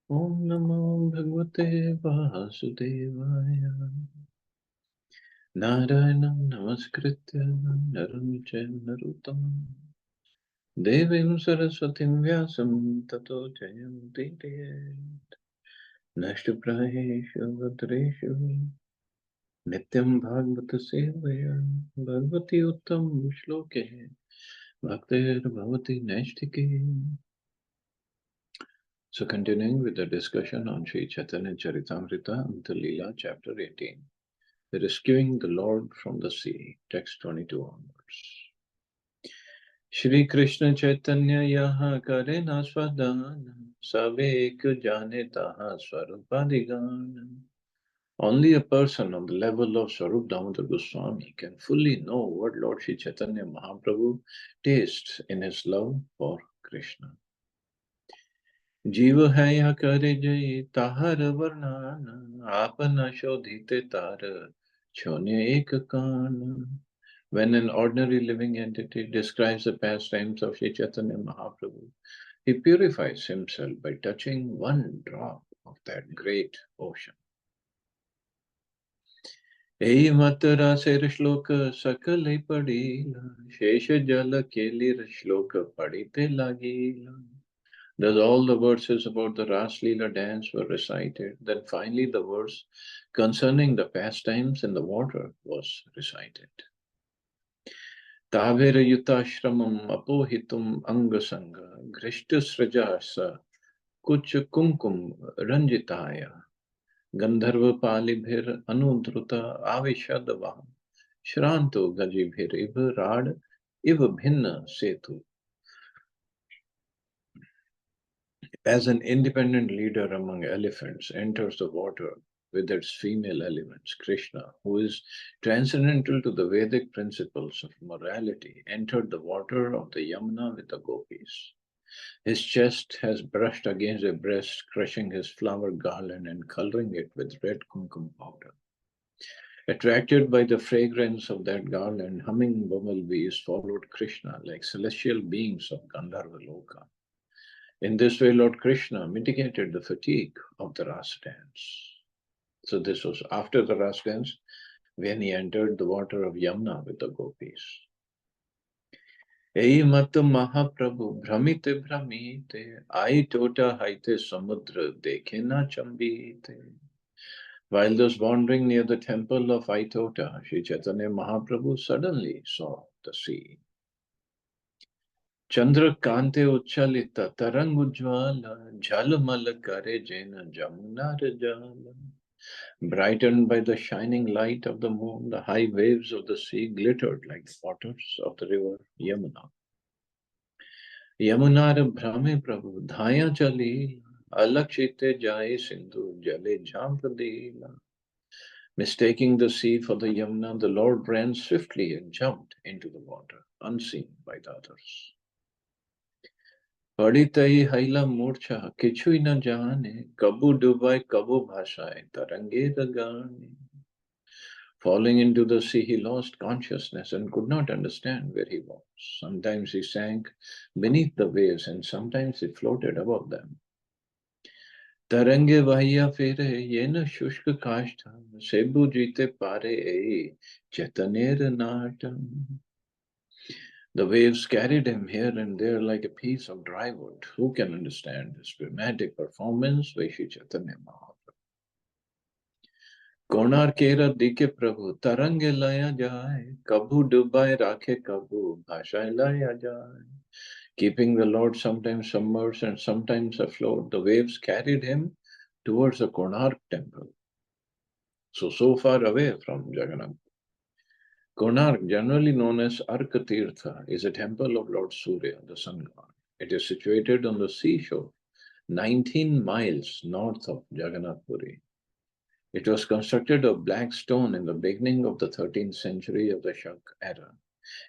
Om Namo Bhagavate Vasudevaya. Narayanam Namaskritya Naram Chaiva Narottam Devim Saraswatim Vyasam Tato Jayamudire Nashtapraheshu Bhadreshu Nityam Bhagavata Sevaya Bhagavati Uttam Shloke Bhaktir Bhavati Naistike. So continuing with the discussion on Sri Chaitanya Charitamrita, Antya Lila, chapter 18. Rescuing the Lord from the Sea, text 22 onwards. Shri Krishna Chaitanya yaha kare na swadana, sabe ek jane taha swarupadigana. Only a person on the level of Swarup Damodar Goswami can fully know what Lord Shri Chaitanya Mahaprabhu tastes in his love for Krishna. जीव है या करे जय ताहर वर्णान आपन शोधिते तार छोने एक कान. When an ordinary living entity describes the pastimes of Sri Chaitanya Mahaprabhu, he purifies himself by touching one drop of that great ocean. Ei matara ser shloka sakale padila, shesha jala kelir shloka padite lagila. Thus all the verses about the Ras Leela dance were recited. Then finally the verse concerning the pastimes in the water was recited. Tavera yutashramam apohitum angasanga grishta srajasa kuch kunkum ranjitaya gandharva palibhir anudruta avishadava shranto gajibhir iva rad iva bhinna setu. As an independent leader among elephants enters the water with its female elements, Krishna, who is transcendental to the Vedic principles of morality, entered the water of the Yamuna with the gopis. His chest has brushed against their breast, crushing his flower garland and coloring it with red kumkum powder. Attracted by the fragrance of that garland, humming bumblebees followed Krishna like celestial beings of Gandharva Loka. In this way, Lord Krishna mitigated the fatigue of the Ras dance. So this was after the Ras dance, when he entered the water of Yamuna with the gopis. Ei mat Mahaprabhu Brahmite Brahmite Ai Tota Haite Samudra Dekhe na Chambite. While thus wandering near the temple of Aitota, Sri Chaitanya Mahaprabhu suddenly saw the sea. Chandra Kante Uchalita Tarangujwala Jalamal Kare Jena Jamuna Rajala. Brightened by the shining light of the moon, the high waves of the sea glittered like the waters of the river Yamuna. Yamunara Brahme Prabhu Dhaya Chali Alakshite Jai Sindhu Jale Jampadila. Mistaking the sea for the Yamuna, the Lord ran swiftly and jumped into the water, unseen by the others. Paditai haila murcha kichui na jane, kabu dubai kabu bhashaye tarange dagane. Falling into the sea, he lost consciousness and could not understand where he was. Sometimes he sank beneath the waves and sometimes he floated above them. Tarange vahya fere yena shushka kashta, sebu jite pare ei chetaner natam. The waves carried him here and there like a piece of dry wood. Who can understand this dramatic performance by Sri Chaitanya Mahaprabhu? Konar kera dike Prabhu, tarange laya jai, kabhu dubai rakhe kabhu, bhashai laya jai. Keeping the Lord sometimes submerged and sometimes afloat, the waves carried him towards the Konark temple. So far away from Jagannath. Konark, generally known as Arkatirtha, is a temple of Lord Surya, the sun god. It is situated on the seashore, 19 miles north of Jagannath Puri. It was constructed of black stone in the beginning of the 13th century of the Shak era,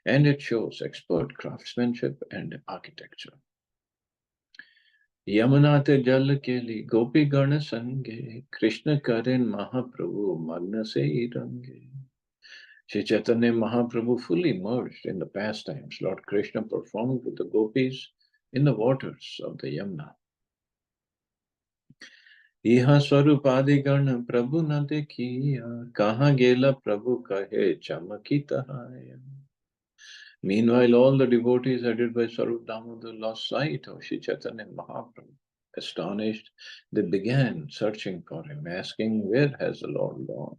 and it shows expert craftsmanship and architecture. Yamunate Jal Keli Gopi Gana Sange Krishna Karen Mahaprabhu Magna Se Range. Sri Chaitanya Mahaprabhu fully immersed in the pastimes Lord Krishna performed with the gopis in the waters of the Yamuna. इहा स्वरूपादि गण प्रभु न देखिया कहाँ गेला प्रभु कहे चमकी तहाया. Meanwhile, all the devotees headed by Sarup Damodar lost sight of Sri Chaitanya Mahaprabhu. Astonished, they began searching for him, asking, "Where has the Lord gone?"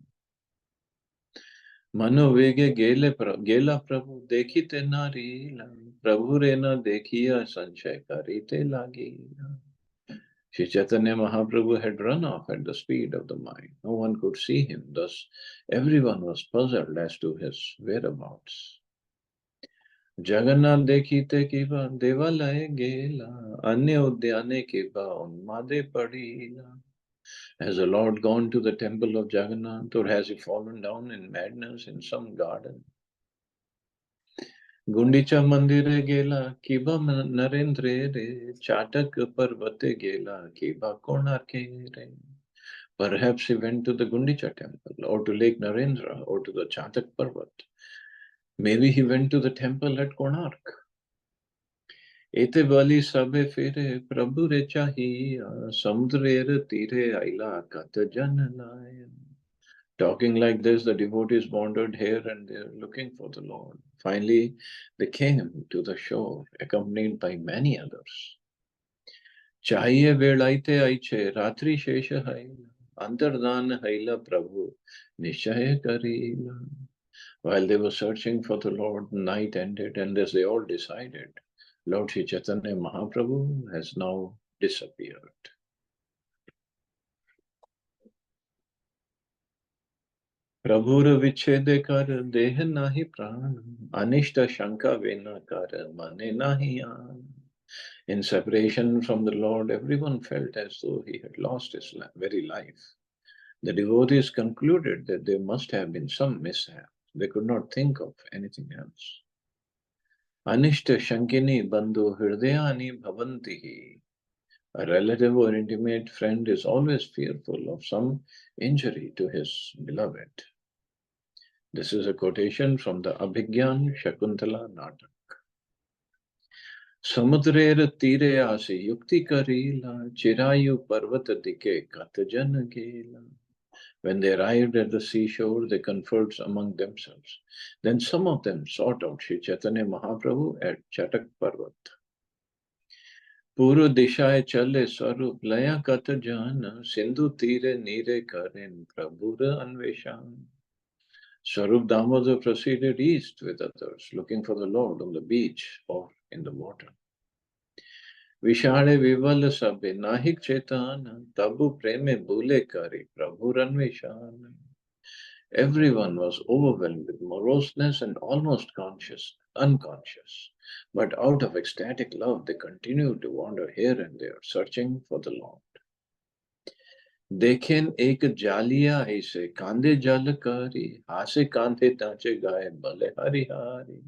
Mano gela Prabhu dekhite narila, Prabhu re na dekhiya sanchay karite lagila. Sri Chaitanya Mahaprabhu had run off at the speed of the mind. No one could see him. Thus, everyone was puzzled as to his whereabouts. Jagannath dekhite kiba devalaya gela, anya udyane kiba unmade padila. Has the Lord gone to the temple of Jagannath, or has he fallen down in madness in some garden? Gundicha मंदिरे गेला किंवा नरेंद्रे रे चाटक पर्वते गेला किंवा कोणार्के रे. Perhaps he went to the Gundicha temple or to Lake Narendra or to the Chatak Parvat. Maybe he went to the temple at Konark. Ete bali sabe fere prabhu re chahiya samudre tire aila kat jan laya. Talking like this, the devotees wandered here and there looking for the Lord. Finally, they came to the shore, accompanied by many others. Chahiye velaite aiche, ratri shesha haila, antardana haila prabhu, nishaya karila. While they were searching for the Lord, night ended, and as they all decided, Lord Sri Chaitanya Mahaprabhu has now disappeared. प्रभुर विच्छेद कर देह नाही प्राण अनिष्ट शंका vena कर मने नाही आन. In separation from the Lord, everyone felt as though he had lost his very life. The devotees concluded that there must have been some mishap. They could not think of anything else. Anishta shankini bandhu hridayani bhavantihi. A relative or intimate friend is always fearful of some injury to his beloved. This is a quotation from the Abhigyan Shakuntala Natak. Samudrer tire aase yukti karila, chirayu parvat dike katajan gela. When they arrived at the seashore, they conferred among themselves. Then some of them sought out Sri Chaitanya Mahaprabhu at Chatak Parvat. Puru dishaye chale swarup laya katajana, sindhu tire nire karin prabhura anveshan. Swarup Damodar proceeded east with others, looking for the Lord on the beach or in the water. Vishale vival sabbe nahik chetana, tabu preme bule kari prabhu ranveshan. Everyone was overwhelmed with moroseness and almost unconscious. But out of ecstatic love, they continued to wander here and there, searching for the Lord. देखें एक जालिया ऐसे कांधे जलकारी हासे कांधे ताचे गाए भले हरिहारी.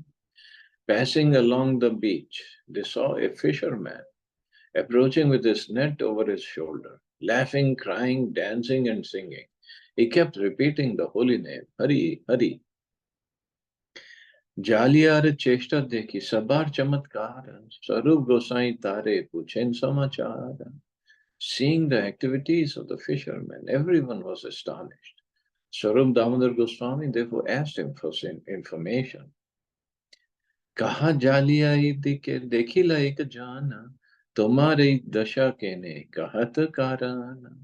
Passing along the beach, they saw a fisherman approaching with his net over his shoulder, laughing, crying, dancing, and singing. He kept repeating the holy name, Hari, Hari. जालियार चेष्टा देखी सबार चमत्कार स्वरूप गोसाई तारे पूछें समाचार. Seeing the activities of the fishermen, everyone was astonished. Swarup Damodar Goswami therefore asked him for some information. कहा जालियाई दिखे देखिला एक जाना तुम्हारी दशा केने कहत कारण.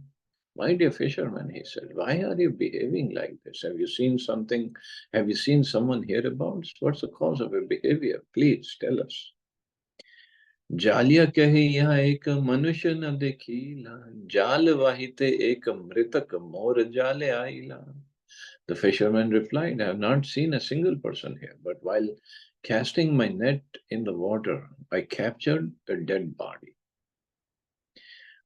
My dear fisherman, he said, why are you behaving like this? Have you seen something? Have you seen someone hereabouts? What's the cause of your behavior? Please tell us. जालिया कहे यहाँ एक मनुष्य न देखीला जाल वाहिते एक मृतक मोर जाले आईला. The fisherman replied, I have not seen a single person here, but while casting my net in the water, I captured a dead body.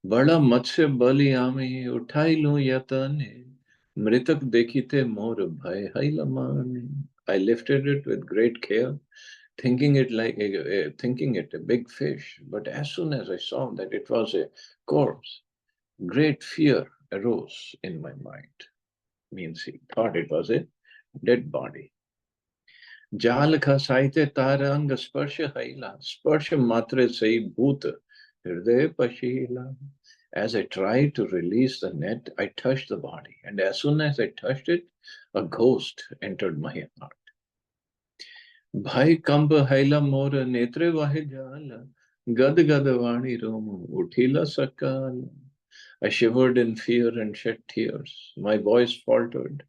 बड़ा मत्स्य बलि आमी उठाई लूं यतने मृतक देखिते मोर भय है लमाने. I lifted it with great care, thinking it a big fish. But as soon as I saw that it was a corpse, great fear arose in my mind. Means he thought it was a dead body. जाल खसाइते तारंग स्पर्श हैला, स्पर्श matre sei bhut, hriday pashila. As I tried to release the net, I touched the body, and as soon as I touched it, a ghost entered my heart. Bhai kamp haila mor netre vahe jala, gad gad vani rom, uthila sakal. I shivered in fear and shed tears. My voice faltered,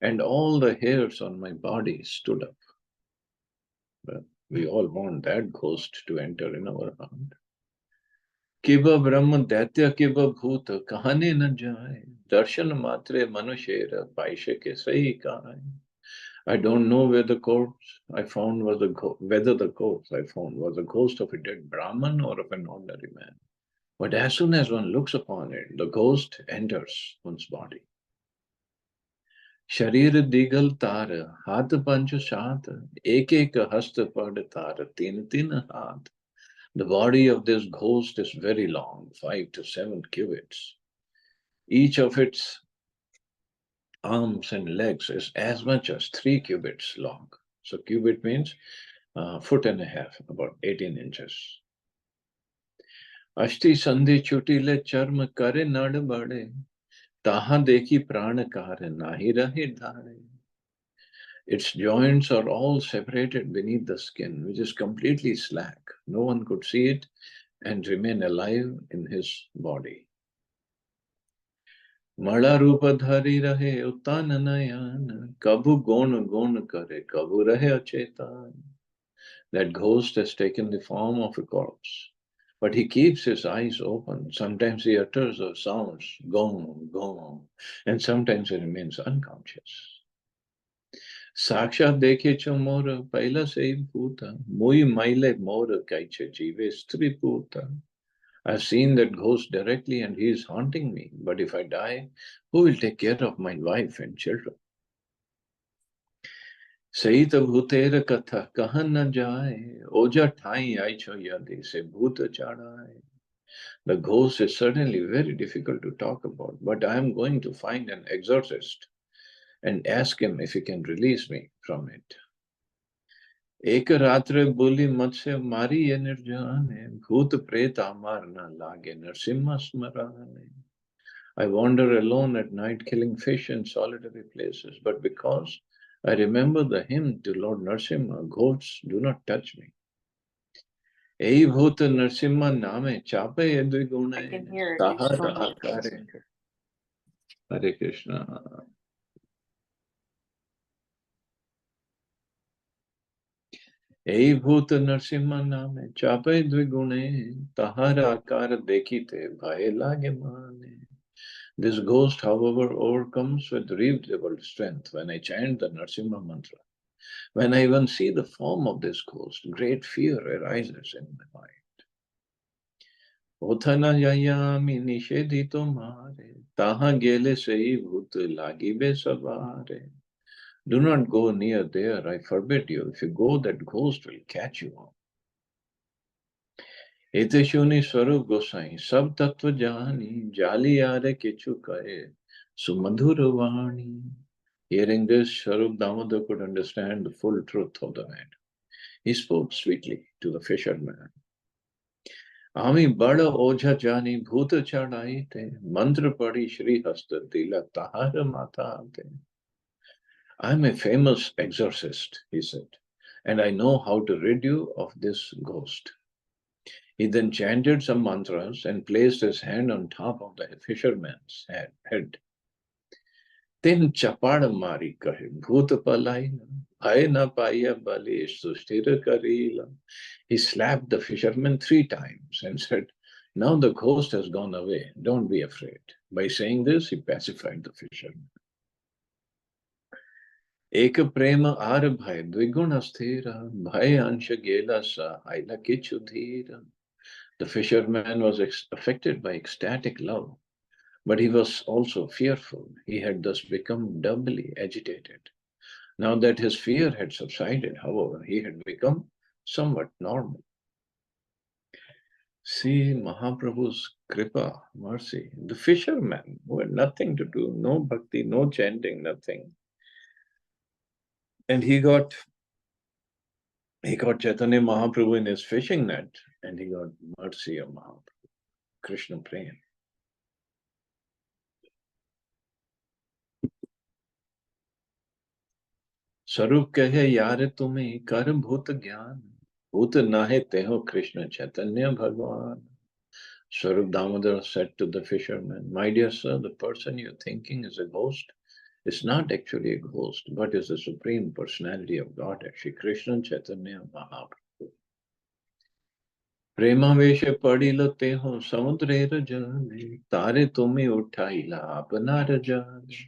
and all the hairs on my body stood up. Well, we all want that ghost to enter in our heart. Kiba Brahma Daitya Kiba Bhuta Kahane na jaye. Darshan Matre Manushera Paisha ke sahi kahay. I don't know where the corpse I found was whether the corpse I found was a ghost of a dead Brahman or of an ordinary man. But as soon as one looks upon it, the ghost enters one's body. शरीर दिगल तार हाथ पंच सात एक एक हस्त पड़ तार तीन तीन हाथ. The body of this ghost is very long, 5 to 7 cubits. Each of its arms and legs is as much as 3 cubits long. So cubit means foot and a half, about 18 inches. अष्टि संधि चुटिले चर्म करे नड़ बड़े ताहा देखी प्राण car नाही रहे धारे. Its joints are all separated beneath the skin, which is completely slack. No one could see it and remain alive in his body. Mala rupa dhari rahe uttan nayan, kabhu gon gon kare, kabhu rahe achetan. That ghost has taken the form of a corpse, but he keeps his eyes open. Sometimes he utters the sounds, gong, gong, and sometimes he remains unconscious. साक्षात देखे छो मोर पहला से ही भूता मोई माइले मोर cache जीवे स्त्री पूता. I've seen that ghost directly and he is haunting me. But if I die, who will take care of my wife and children? सही तो भूतेर कथा कहाँ न जाए ओजा ठाई आई छो यदि से भूत चढ़ाए. The ghost is certainly very difficult to talk about, but I am going to find an exorcist and ask him if he can release me from it. एक रात्र बोली मुझसे मारी ये निर्जाने भूत प्रेत अमार न लागे Narasimha स्मराने. I wander alone at night killing fish in solitary places, but because I remember the hymn to Lord Narasimha, ghosts do not touch me. Ei bhut Narasimha name chape yadvi gune taha taha kare. Hare Krishna. Ei bhut Narasimha name chape dvigune tahara akar dekhite bhaye lage mane. This ghost, however, overcomes with redoubled strength when I chant the Narasimha mantra. When I even see the form of this ghost, great fear arises in my mind. Othana yayami nishedito mare, taha gele sei bhut lagibe sabare. Do not go near there, I forbid you. If you go, that ghost will catch you up. Eteshuni Swarup Gosai, Sab Tattva Jani, Jali Yare Kichu Kae, Sumadhura Vani. Hearing this, Swarup Damodar could understand the full truth of the matter. He spoke sweetly to the fisherman. Ami bada oja jani bhuta chadai te, mantra padi Shri Hasta Dila Tahara Mata te. I'm a famous exorcist, he said, and I know how to rid you of this ghost. He then chanted some mantras and placed his hand on top of the fisherman's head. Then chapada mari kahe bhut palaina, bhai na paya bali susthira karila. He slapped the fisherman 3 times and said, now the ghost has gone away, don't be afraid. By saying this, he pacified the fisherman. Eka prema ar bhai dviguna sthira, bhai ansha gela sa haila kichu dhira. The fisherman was affected by ecstatic love, but he was also fearful. He had thus become doubly agitated. Now that his fear had subsided, however, he had become somewhat normal. See Mahaprabhu's kripa, mercy. The fisherman who had nothing to do, no bhakti, no chanting, nothing. And he got He caught Chaitanya Mahaprabhu in his fishing net and he got mercy of Mahaprabhu. Krishna Prem. स्वरूप कहे यार तुम्हें कर भूत ज्ञान भूत नाहे तेहो Krishna Chaitanya Bhagwan. Swarup Damodar said to the fisherman, my dear sir, the person you're thinking is a ghost is not actually a ghost, but is the Supreme Personality of God, Shri Krishna Chaitanya Mahaprabhu. प्रेमावेश पड़िल तेहो समुद्रेर जले तारे तुम्हें उठाइला अपनार जाले.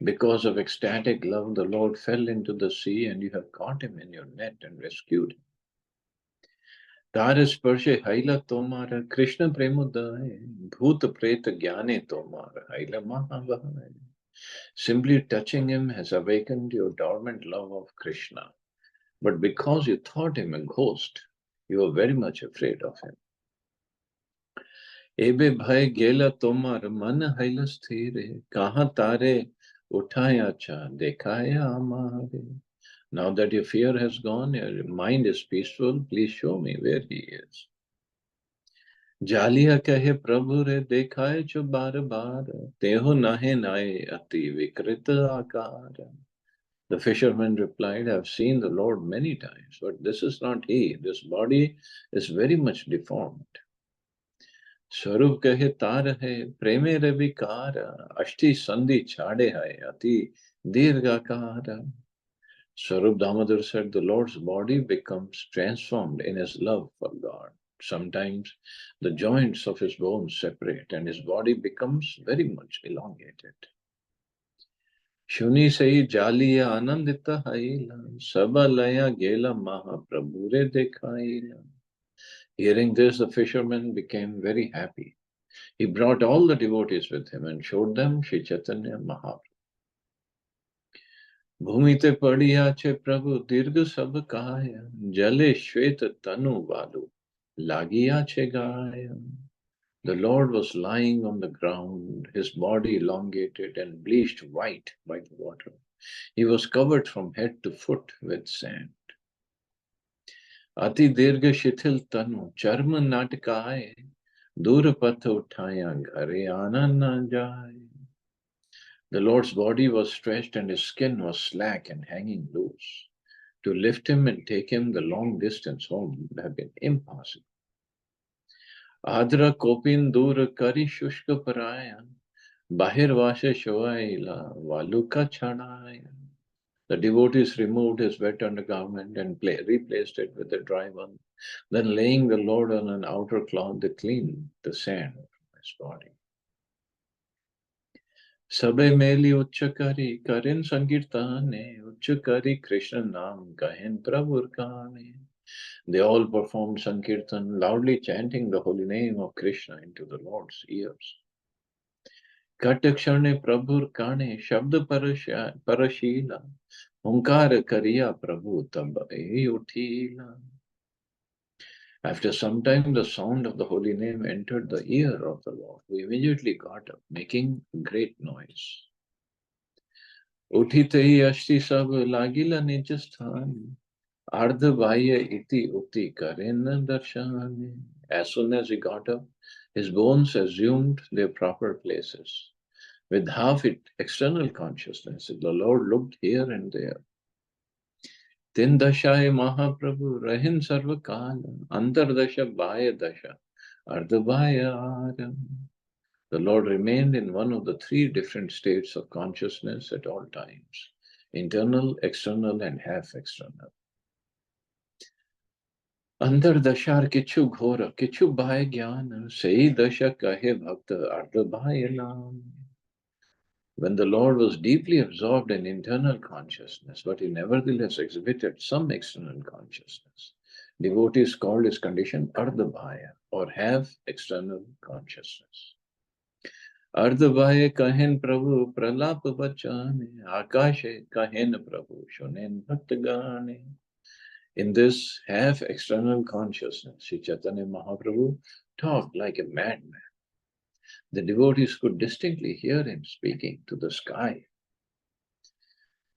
Because of ecstatic love, the Lord fell into the sea and you have caught him in your net and rescued him. तार स्पर्शे हैला तोमार कृष्ण प्रेमोदय भूत प्रेत ज्ञाने तोमार हैला महाभय. Simply touching him has awakened your dormant love of Krishna. But because you thought him a ghost, you were very much afraid of him. एबे भय गेला तोमार मन हैला स्थिर कहाँ तारे उठाया चा देखाया हमारे. Now that your fear has gone, your mind is peaceful, please show me where he is. जालिया कहे प्रभु रे देखाए जो बार बार तेहो नाहे नाए अति विकृत आकार. The fisherman replied, I have seen the Lord many times, but this is not he. This body is very much deformed. स्वरूप कहे तार है प्रेमे रविकार अष्टि संधि छाड़े है अति दीर्घाकार. Swarup Damodar said the Lord's body becomes transformed in his love for God. Sometimes the joints of his bones separate and his body becomes very much elongated. Shuni sei jaliya anandita haila sabalaya gela mahaprabhure dekhaila. Hearing this, the fisherman became very happy. He brought all the devotees with him and showed them Shri Chaitanya Mahaprabhu. भूमिते पड़िया छे प्रभु दीर्घ सब काया जले श्वेत तनु वालु लागिया छे गाया. The Lord was lying on the ground, his body elongated and bleached white by the water. He was covered from head to foot with sand. अति दीर्घ शिथिल तनु चर्म नाटकाए दूर पथ उठाया घरे आना न जाए. The Lord's body was stretched and his skin was slack and hanging loose. To lift him and take him the long distance home would have been impossible. Adra kopin dur kari shushka paraya, bahir vashe shoaila, valuka chadaya. The devotees removed his wet undergarment and replaced it with a dry one. Then laying the Lord on an outer cloth, they cleaned the sand from his body. सबे मेली उच्च करी करिन संकीर्तने उच्च करी कृष्ण नाम गहन प्रभुर गाने. They all performed sankirtan, loudly chanting the holy name of Krishna into the Lord's ears. Katakshane prabhur kane shabd parashila onkar kariya prabhu tabai utila. After some time, the sound of the holy name entered the ear of the Lord, who immediately got up, making a great noise. उठिते ही अष्टि सब लागिला निज स्थान अर्ध बाह्य इति उक्ति करेन दर्शन. As soon as he got up, his bones assumed their proper places. With half external consciousness, the Lord looked here and there. Tin dashaye Mahaprabhu rahin sarva kala antar dasha bhaya dasha ardha bhaya aram. The Lord remained in one of the three different states of consciousness at all times: internal, external, and half external. Andar dashar kichu ghora, kichu bhaya jnana, sei dasha kahe bhakta ardha bhaya nam. When the Lord was deeply absorbed in internal consciousness, but he nevertheless exhibited some external consciousness, devotees called his condition ardha bhaya, or half external consciousness. अर्धबाह्य कहन प्रभु प्रलाप बचाने आकाशे कहन प्रभु सुनेन भक्त गाने. In this half external consciousness, Sri Chaitanya Mahaprabhu talked like a madman. The devotees could distinctly hear him speaking to the sky.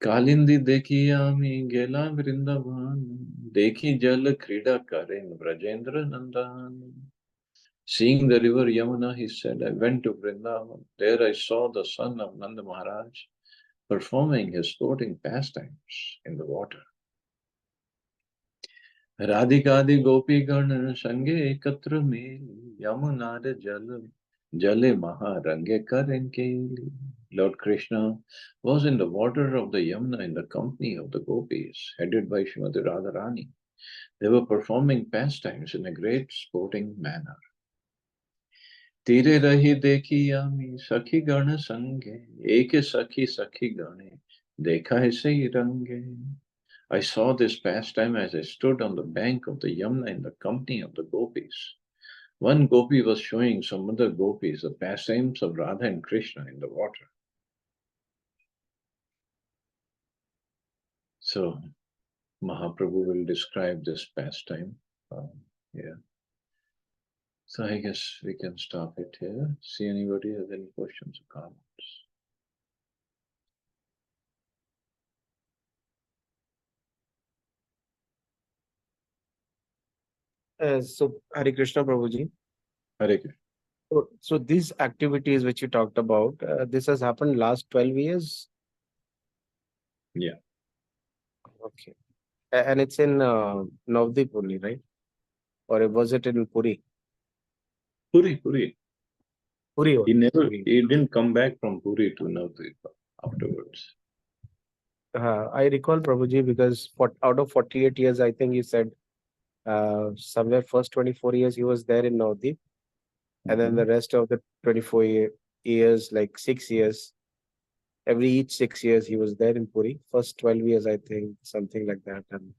Kalindi देखी आमी गेला वृंदावन, देखी जल क्रीडा करें ब्रजेंद्र नंदन. Seeing the river Yamuna, he said, I went to Vrindavan. There I saw the son of Nanda Maharaj performing his sporting pastimes in the water. Radhikadi Gopigana Sange Ekatra Meli, Yamunada Jale Maharange Karankeli. Lord Krishna was in the water of the Yamuna in the company of the gopis, headed by Srimati Radharani. They were performing pastimes in a great sporting manner. तीरे रही देखी आमी सखी गण संगे, एक सखी सखी गणे देखा है सही रंगे. I saw this pastime as I stood on the bank of the Yamuna in the company of the gopis. One gopi was showing some other gopis the pastimes of Radha and Krishna in the water. So Mahaprabhu will describe this pastime. Yeah. So I guess we can stop it here. See anybody has any questions or comments? So Hare Krishna Prabhuji. Hare Krishna. So these activities which you talked about, this has happened last 12 years. Yeah. Okay. And it's in Navadvip only, right? Or was it in Puri? Puri. Puri He only. Puri. didn't come back from Puri to Navadvip afterwards. I recall Prabhuji because out of 48 years, I think you said somewhere first 24 years he was there in Navadvip, and then the rest of the 24 years, like 6 years, each 6 years he was there in Puri. First 12 years, I think, something like that. And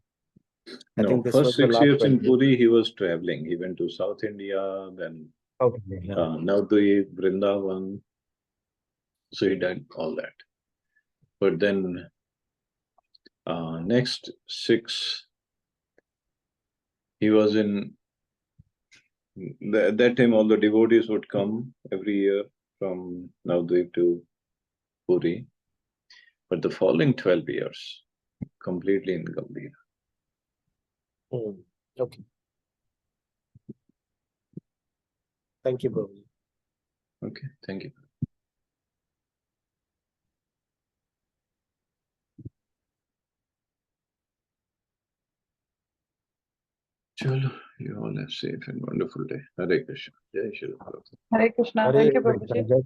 I No, think this first was the 6 years last 12 in years. Puri, he was traveling. He went to South India, then Okay. Yeah. Navadvip, Vrindavan. So he did all that. But then next 6, he was in. At that time, all the devotees would come every year from Navadvip to Puri. But the following 12 years, completely in Gambhir. Okay. Thank you, Prabhuji. Okay, thank you. Chalo, you all have a safe and wonderful day. Hare Krishna. Jai Shri Krishna. Hare Krishna. Thank you, Prabhuji.